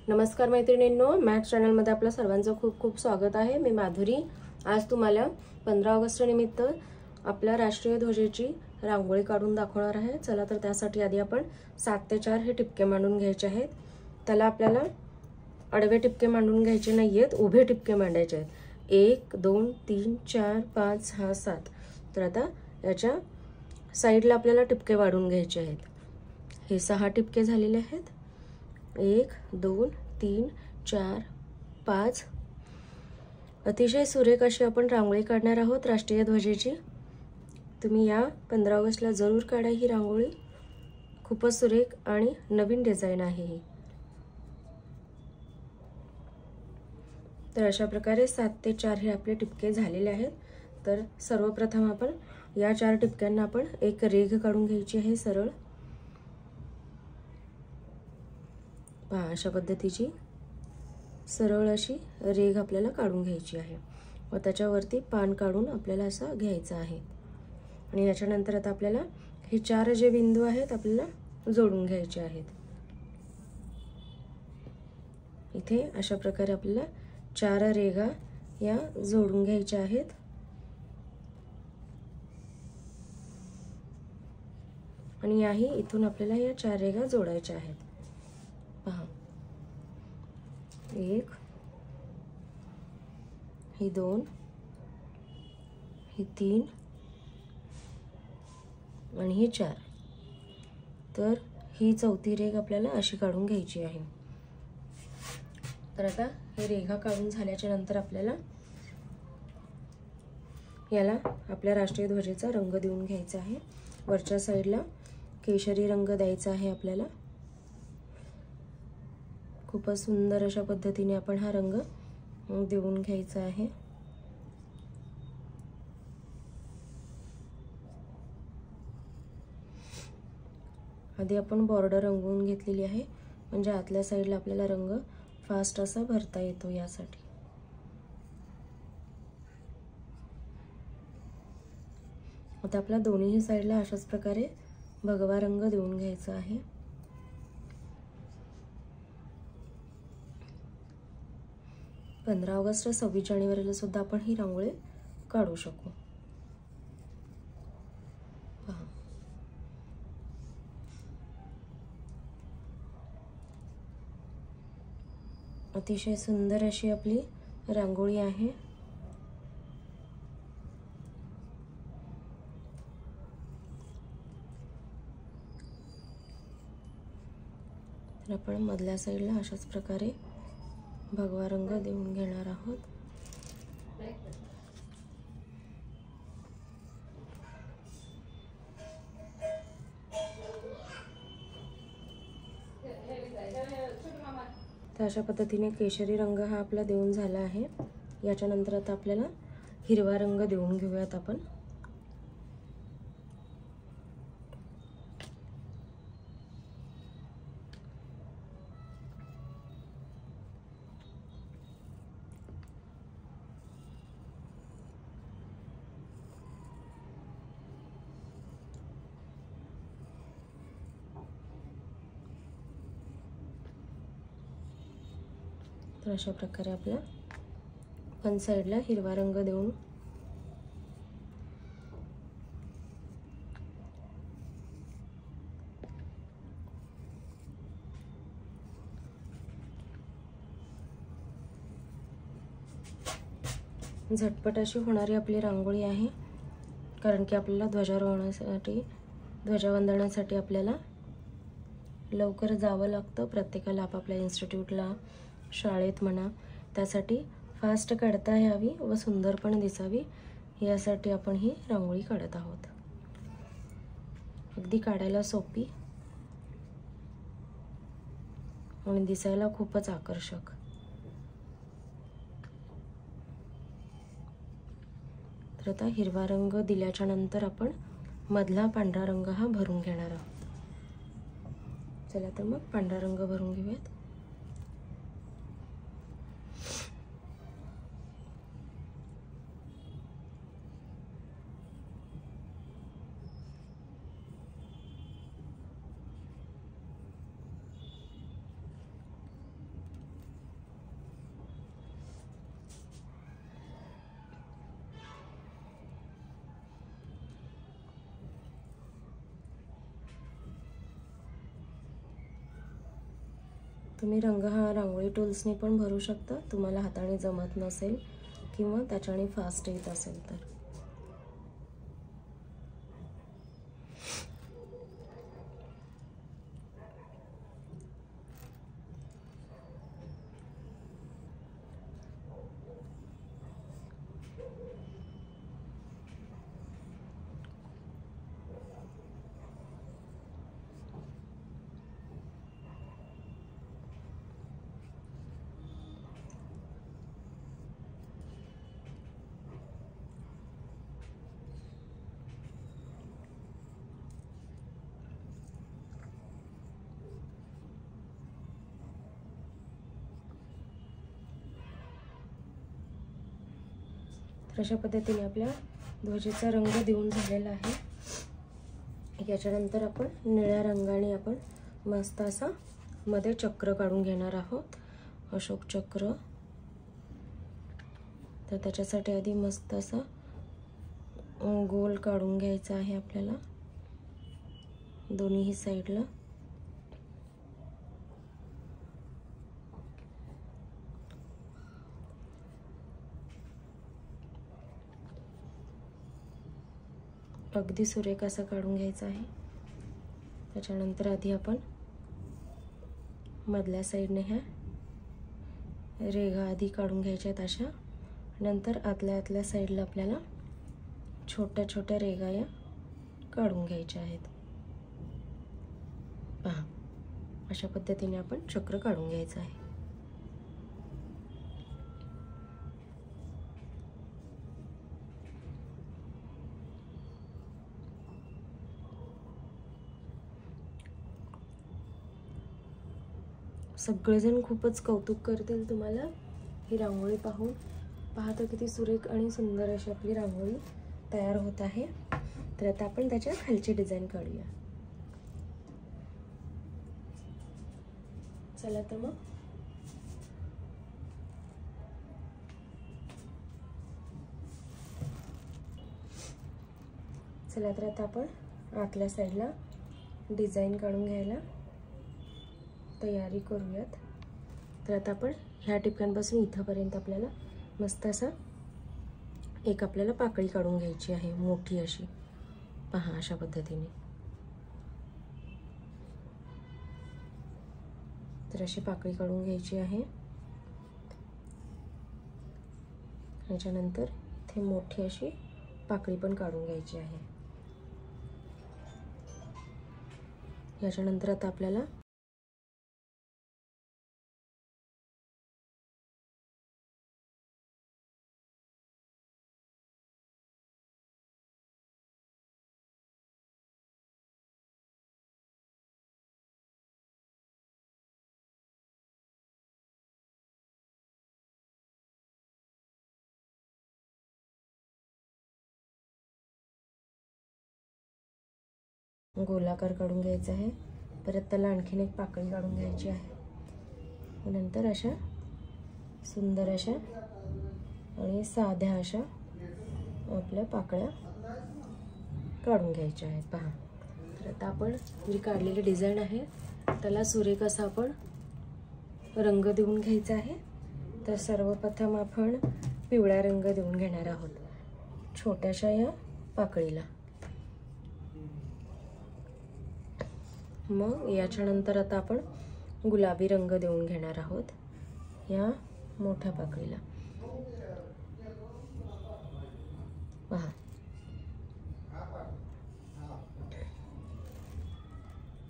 नमस्कार मैत्रिणींनो, मॅथ्स चॅनलमध्ये आपल्या सर्वांचं खूप खूप स्वागत आहे। मी माधुरी। आज तुम्हाला 15 ऑगस्ट निमित्त आपल्या राष्ट्रीय ध्वजाची रांगोळी काढून दाखवणार आहे। चला तर त्यासाठी आधी आपण 7 ते 4 हे टिपके मांडून घ्यायचे आहेत। त्याला आपल्याला आडवे टिपके मांडून घ्यायचे नाहीयेत, उभे टिपके मांडायचे आहेत। 1 2 3 4 5 6 7। तर आता याच्या साइडला आपल्याला टिपके वाढून घ्यायचे आहेत। हे 6 टिपके झालेले आहेत। 1 2 3 4 5। अतिशय सुरेख अशी आपण रांगोळी काढणार आहोत राष्ट्रीय ध्वजाची। तुम्ही या 15 ऑगस्टला जरूर काढा ही रांगोळी। खूपच सुरेख आणि नवीन डिझाइन आहे ही। तर अशा प्रकारे 7 ते 4 हे आपले टिपके झालेले आहेत। तर सर्वप्रथम आपण या 4 टिपक्यांना आपण एक रेघ काढून घ्यायची आहे सरळ। पहा, अशा पद्धतीची सरळ अशी रेघ आपल्याला काढून घ्यायची आहे व त्याच्यावरती पान काढून आपल्याला असं घ्यायचं आहे। आणि याच्यानंतर आता आपल्याला हे 4 जे बिंदू आहेत आपल्याला जोडून घ्यायचे आहेत। इथे अशा प्रकारे आपल्याला 4 रेघा या जोडून घ्यायच्या आहेत। आणि याही इथून आपल्याला या 4 रेघा जोडायच्या आहेत। पहा, 1 ही 2 ही 3 आणि ही 4। तर ही चौथी रेघ आपल्याला अशी काढून घ्यायची आहे। तर आता हे रेघा काढून झाल्याच्या नंतर आपल्याला याला आपल्या राष्ट्रीय ध्वजाचा रंग देऊन घ्यायचा आहे। वरच्या साइडला केशरी रंग द्यायचा आहे आपल्याला। खूपच सुंदर अशा पद्धतीने आपण हा रंग देऊन घ्यायचा आहे। आधी आपण बॉर्डर रंगवून घेतलेली आहे, म्हणजे आतल्या साइडला आपल्याला रंग फास्ट असा भरता येतो यासाठी। आता आपल्या दोन्ही साइडला अशाच प्रकारे भगवा रंग देऊन घ्यायचा आहे। - 15 ऑगस्ट 26 जानेवारीला सुद्धा आपण ही रांगोळी काढू शकू। पहा, अतिशय सुंदर अशी आपली रांगोळी आहे। तर आपण मधल्या साइडला अशाच प्रकारे भगवा रंग देऊन घेणार आहोत। तर अशा पद्धतीने केशरी रंग हा आपला देऊन झाला आहे। याच्यानंतर आता आपल्याला हिरवा रंग देऊन घेऊयात आपण। तर अशा प्रकारे आपल्या वन साइडला हिरवा रंग देऊन झटपट अशी होणारी आपली रांगोळी आहे। कारण की आपल्याला ध्वजारोहणासाठी ध्वजवंदनासाठी आपल्याला लवकर जावं लागतं प्रत्येकाला आपापल्या इन्स्टिट्यूटला, शाळेत म्हणा। त्यासाठी फास्ट काढता यावी व सुंदर पण दिसावी यासाठी आपण ही रांगोळी काढत आहोत। अगदी काढायला सोपी आणि दिसायला खूपच आकर्षक। तर आता हिरवा रंग दिल्याच्या नंतर आपण मधला पांढरा रंग हा भरून घेणार आहोत। चला तर मग पांढरा रंग भरून घेऊयात। तुम्ही रंग हा रांगोळी टूल्सने पण भरू शकता, तुम्हाला हाताने जमत नसेल किंवा त्याच्याने फास्ट येत असेल तर. तर अशा पद्धतीने आपल्या ध्वजेचा रंग देऊन झालेला आहे. याच्यानंतर आपण निळ्या रंगाने आपण मस्त असा मध्ये चक्र काढून घेणार आहोत, अशोक चक्र. तर त्याच्यासाठी आधी मस्त असा गोल काढून घ्यायचा आहे आपल्याला दोन्ही साईडला. अगदी सुरेख असा काढून घ्यायचा आहे. त्याच्यानंतर आधी आपण मधल्या साईडने ह्या रेघा आधी काढून घ्यायच्या आहेत अशा. नंतर आतल्या साईडला आपल्याला छोट्या छोट्या रेघा या काढून घ्यायच्या आहेत. पहा, अशा पद्धतीने आपण चक्र काढून घ्यायचं आहे. सगळेजण खूपच कौतुक करतील तुम्हाला ही रांगोळी पाहून. पाहता किती सुरेख आणि सुंदर अशी आपली रांगोळी तयार होत आहे. तर आता आपण त्याच्या खालची डिझाईन काढूया. चला तर मग तर आता आपण आतल्या साईडला डिझाईन काढून घ्यायला तयारी करूयात. तर आता आपण ह्या ठिकाणापासून इथपर्यंत आपल्याला मस्त असा एक आपल्याला पाकळी काढून घ्यायची आहे, मोठी अशी. पहा, अशा पद्धतीने. तर अशी पाकळी काढून घ्यायची आहे. त्याच्यानंतर इथे मोठी अशी पाकळी पण काढून घ्यायची आहे. याच्यानंतर आता आपल्याला गोलाकार काढून घ्यायचा आहे. परत त्याला आणखीन एक पाकळी काढून घ्यायची आहे. नंतर अशा सुंदर अशा आणि साध्या अशा आपल्या पाकळ्या काढून घ्यायच्या आहेत. पहा, तर आता आपण जी काढलेली डिझाईन आहे त्याला सुरेख असा आपण रंग देऊन घ्यायचा आहे. तर सर्वप्रथम आपण पिवळा रंग देऊन घेणार आहोत छोट्याशा या पाकळीला. मग याच्यानंतर आता आपण गुलाबी रंग देऊन घेणार आहोत या मोठ्या पाकळीला. पहा,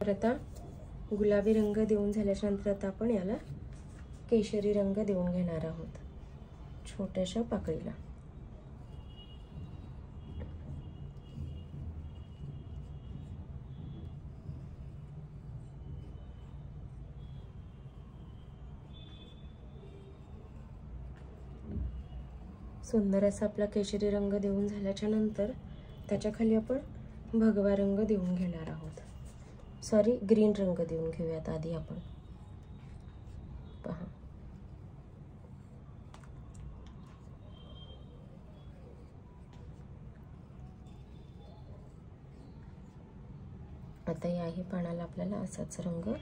तर आता गुलाबी रंग देऊन झाल्याच्या नंतर आता आपण याला केशरी रंग देऊन घेणार आहोत छोट्याशा पाकळीला. सुंदर असा आपला केशरी रंग देऊन झाल्याच्या नंतर त्याच्या खाली आपण भगवा रंग देऊन घेणार आहोत. सॉरी, ग्रीन रंग देऊन घेऊयात आधी आपण. पहा, आता याही पानाला आपल्याला असाच रंग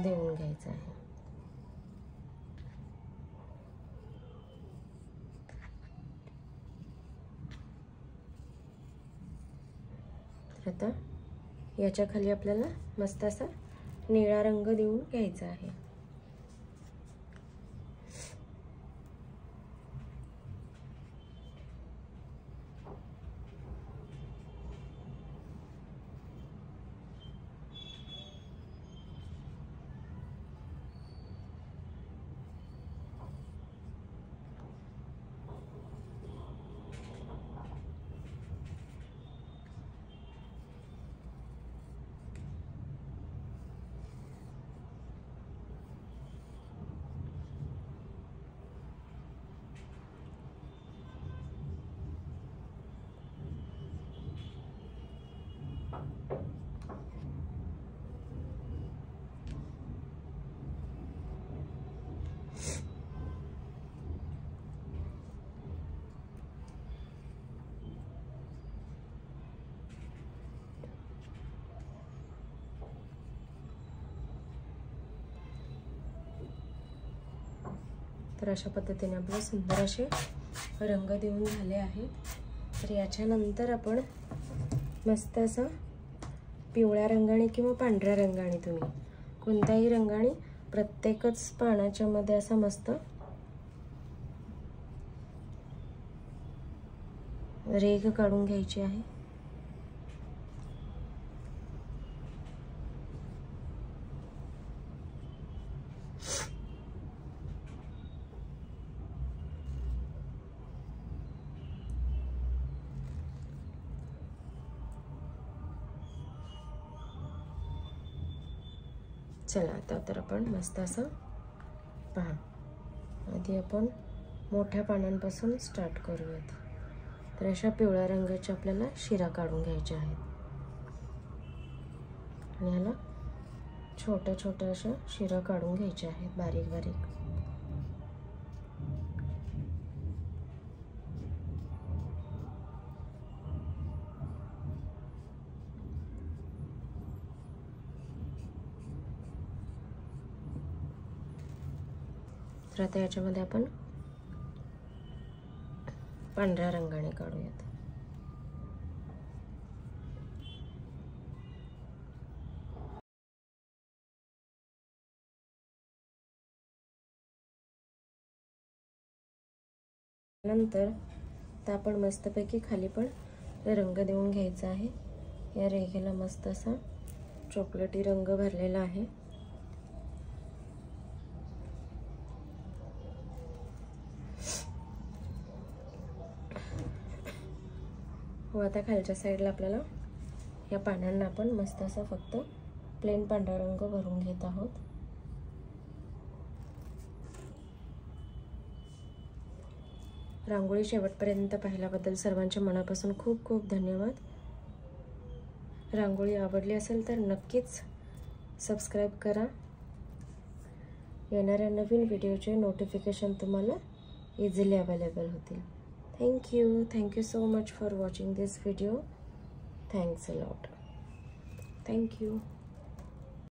देऊन घ्यायचं आहे. आता याच्या खाली आपल्याला मस्त असा निळा रंग देऊन घ्यायचा आहे. तर अशा पद्धतीने आपले सुंदर असे रंग देऊन झाले आहेत. तर याच्यानंतर आपण मस्त असा पिवळ्या रंगाने किंवा पांढऱ्या रंगाने, तुम्ही कोणत्याही रंगाने प्रत्येकच पानाच्या मध्ये असा मस्त रेघ काढून घ्यायची आहे. चला आता तर आपण मस्त असं पहा. आधी आपण मोठ्या पानांपासून स्टार्ट करूयात. तर अशा पिवळ्या रंगाच्या आपल्याला शिरा काढून घ्यायच्या आहेत आणि ह्याला छोट्या छोट्या अशा शिरा काढून घ्यायच्या आहेत बारीक बारीक. तर आता याच्यामध्ये आपण पांढऱ्या रंगाने काढूयात. नंतर तर आपण मस्तपैकी खाली पण रंग देऊन घ्यायचा आहे. या रेघेला मस्त असा चॉकलेटी रंग भरलेला आहे. व आता खालच्या साईडला आपल्याला या पानांना आपण मस्त असा फक्त प्लेन पांढरा रंग भरून घेत आहोत. रांगोळी शेवटपर्यंत पाहिल्याबद्दल सर्वांच्या मनापासून खूप खूप धन्यवाद. रांगोळी आवडली असेल तर नक्कीच सबस्क्राईब करा. येणाऱ्या नवीन व्हिडिओचे नोटिफिकेशन तुम्हाला इझिली अवेलेबल होतील. Thank you so much for watching this video. Thanks a lot. Thank you.